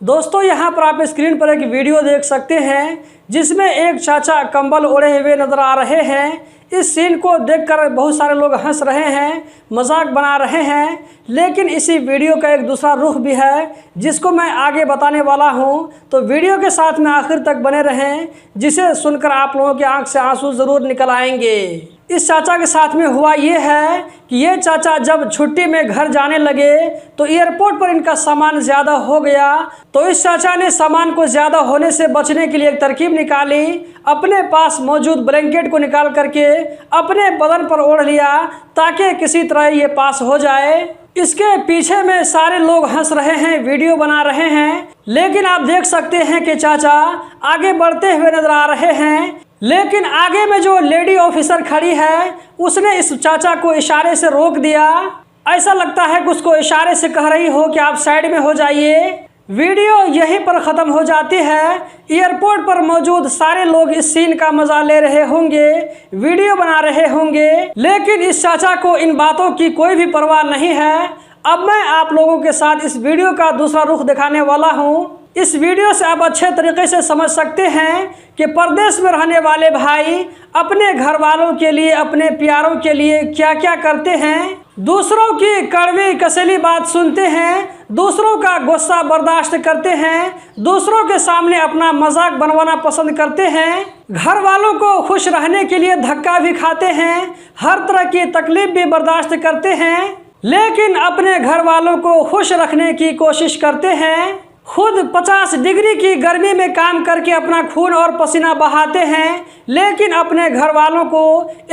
दोस्तों यहाँ पर आप स्क्रीन पर एक वीडियो देख सकते हैं जिसमें एक चाचा कंबल ओढ़े हुए नजर आ रहे हैं। इस सीन को देखकर बहुत सारे लोग हंस रहे हैं, मजाक बना रहे हैं, लेकिन इसी वीडियो का एक दूसरा रुख भी है जिसको मैं आगे बताने वाला हूं। तो वीडियो के साथ में आखिर तक बने रहें, जिसे सुनकर आप लोगों की आंख से आंसू ज़रूर निकल आएंगे। इस चाचा के साथ में हुआ ये है कि ये चाचा जब छुट्टी में घर जाने लगे तो एयरपोर्ट पर इनका सामान ज़्यादा हो गया। तो इस चाचा ने सामान को ज़्यादा होने से बचने के लिए एक तरकीब निकाली। अपने पास मौजूद ब्लैंकेट को निकाल करके अपने बदन पर ओढ़ लिया ताकि किसी तरह ये पास हो जाए। इसके पीछे में सारे लोग हंस रहे हैं, वीडियो बना रहे हैं, लेकिन आप देख सकते हैं कि चाचा आगे बढ़ते हुए नजर आ रहे हैं। लेकिन आगे में जो लेडी ऑफिसर खड़ी है उसने इस चाचा को इशारे से रोक दिया। ऐसा लगता है कि उसको इशारे से कह रही हो कि आप साइड में हो जाइए। वीडियो यहीं पर ख़त्म हो जाती है। एयरपोर्ट पर मौजूद सारे लोग इस सीन का मजा ले रहे होंगे, वीडियो बना रहे होंगे, लेकिन इस चाचा को इन बातों की कोई भी परवाह नहीं है। अब मैं आप लोगों के साथ इस वीडियो का दूसरा रुख दिखाने वाला हूँ। इस वीडियो से आप अच्छे तरीके से समझ सकते हैं कि परदेश में रहने वाले भाई अपने घर वालों के लिए, अपने प्यारों के लिए क्या क्या करते हैं। दूसरों की कड़वी कसेली बात सुनते हैं, दूसरों का गुस्सा बर्दाश्त करते हैं, दूसरों के सामने अपना मजाक बनवाना पसंद करते हैं, घर वालों को खुश रहने के लिए धक्का भी खाते हैं, हर तरह की तकलीफ भी बर्दाश्त करते हैं, लेकिन अपने घर वालों को खुश रखने की कोशिश करते हैं। खुद 50 डिग्री की गर्मी में काम करके अपना खून और पसीना बहाते हैं, लेकिन अपने घर वालों को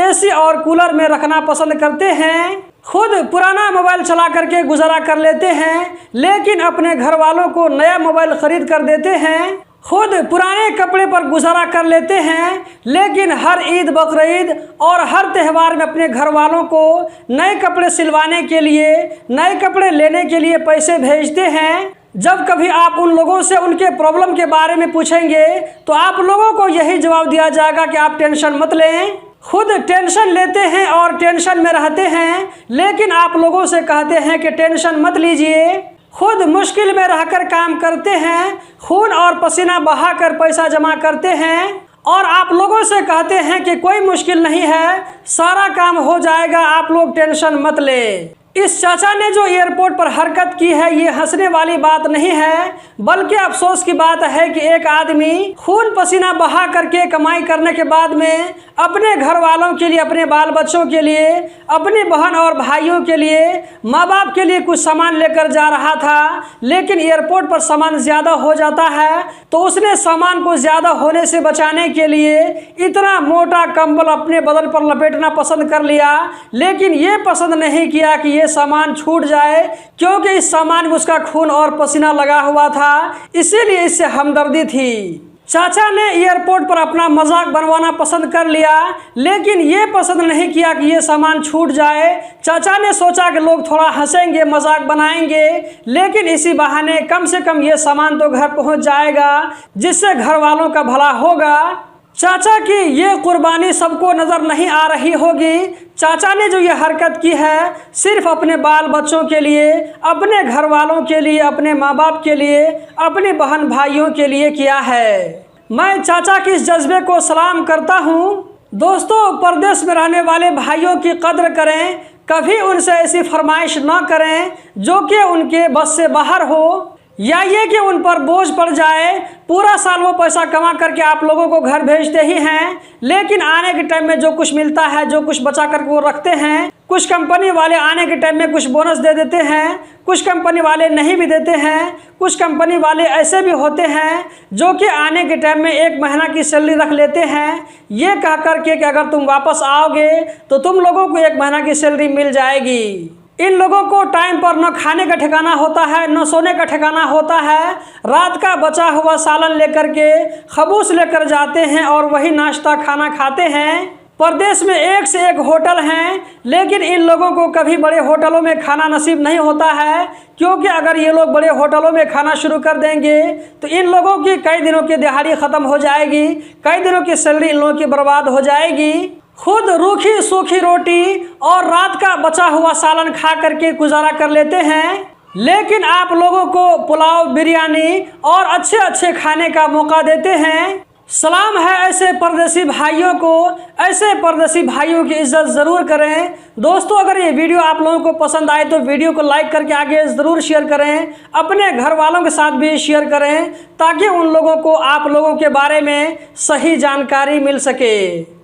एसी और कूलर में रखना पसंद करते हैं। खुद पुराना मोबाइल चला करके गुजारा कर लेते हैं, लेकिन अपने घर वालों को नया मोबाइल खरीद कर देते हैं। खुद पुराने कपड़े पर गुजारा कर लेते हैं, लेकिन हर ईद, बकरीद और हर त्यौहार में अपने घर वालों को नए कपड़े सिलवाने के लिए, नए कपड़े लेने के लिए पैसे भेजते हैं। जब कभी आप उन लोगों से उनके प्रॉब्लम के बारे में पूछेंगे तो आप लोगों को यही जवाब दिया जाएगा कि आप टेंशन मत लें। खुद टेंशन लेते हैं और टेंशन में रहते हैं, लेकिन आप लोगों से कहते हैं कि टेंशन मत लीजिए। खुद मुश्किल में रहकर काम करते हैं, खून और पसीना बहाकर पैसा जमा करते हैं, और आप लोगों से कहते हैं कि कोई मुश्किल नहीं है, सारा काम हो जाएगा, आप लोग टेंशन मत लें। इस चाचा ने जो एयरपोर्ट पर हरकत की है ये हंसने वाली बात नहीं है, बल्कि अफसोस की बात है कि एक आदमी खून पसीना बहा करके कमाई करने के बाद में अपने घर वालों के लिए, अपने बाल बच्चों के लिए, अपनी बहन और भाइयों के लिए, माँ बाप के लिए कुछ सामान लेकर जा रहा था, लेकिन एयरपोर्ट पर सामान ज़्यादा हो जाता है तो उसने सामान को ज़्यादा होने से बचाने के लिए इतना मोटा कंबल अपने बदन पर लपेटना पसंद कर लिया, लेकिन ये पसंद नहीं किया कि सामान छूट जाए, क्योंकि इस सामान में उसका खून और पसीना लगा हुआ था, इसीलिए इससे हमदर्दी थी। चाचा ने एयरपोर्ट पर अपना मजाक बनवाना पसंद कर लिया, लेकिन ये पसंद नहीं किया कि ये सामान छूट जाए। चाचा ने सोचा कि लोग थोड़ा हंसेंगे, मजाक बनाएंगे, लेकिन इसी बहाने कम से कम ये सामान तो घर पहुंच जाएगा, जिससे घर वालों का भला होगा। चाचा की ये कुर्बानी सबको नज़र नहीं आ रही होगी। चाचा ने जो ये हरकत की है सिर्फ अपने बाल बच्चों के लिए, अपने घर वालों के लिए, अपने माँ बाप के लिए, अपने बहन भाइयों के लिए किया है। मैं चाचा की इस जज्बे को सलाम करता हूँ। दोस्तों, परदेश में रहने वाले भाइयों की कद्र करें, कभी उनसे ऐसी फरमाइश ना करें जो कि उनके बस से बाहर हो, या ये कि उन पर बोझ पड़ जाए। पूरा साल वो पैसा कमा करके आप लोगों को घर भेजते ही हैं, लेकिन आने के टाइम में जो कुछ मिलता है, जो कुछ बचा करके वो रखते हैं। कुछ कंपनी वाले आने के टाइम में कुछ बोनस दे देते हैं, कुछ कंपनी वाले नहीं भी देते हैं, कुछ कंपनी वाले ऐसे भी होते हैं जो कि आने के टाइम में 1 महीना की सैलरी रख लेते हैं, ये कह करके कि अगर तुम वापस आओगे तो तुम लोगों को 1 महीना की सैलरी मिल जाएगी। इन लोगों को टाइम पर न खाने का ठिकाना होता है, न सोने का ठिकाना होता है। रात का बचा हुआ सालन लेकर के खबूस लेकर जाते हैं और वही नाश्ता खाना खाते हैं। परदेश में एक से एक होटल हैं, लेकिन इन लोगों को कभी बड़े होटलों में खाना नसीब नहीं होता है, क्योंकि अगर ये लोग बड़े होटलों में खाना शुरू कर देंगे तो इन लोगों की कई दिनों की दिहाड़ी ख़त्म हो जाएगी, कई दिनों की सैलरी इन लोगों की बर्बाद हो जाएगी। खुद रूखी सूखी रोटी और रात का बचा हुआ सालन खा करके गुजारा कर लेते हैं। लेकिन आप लोगों को पुलाव, बिरयानी और अच्छे अच्छे खाने का मौका देते हैं। सलाम है ऐसे परदेसी भाइयों को, ऐसे परदेसी भाइयों की इज्जत ज़रूर करें। दोस्तों, अगर ये वीडियो आप लोगों को पसंद आए तो वीडियो को लाइक करके आगे ज़रूर शेयर करें। अपने घर वालों के साथ भी शेयर करें ताकि उन लोगों को आप लोगों के बारे में सही जानकारी मिल सके।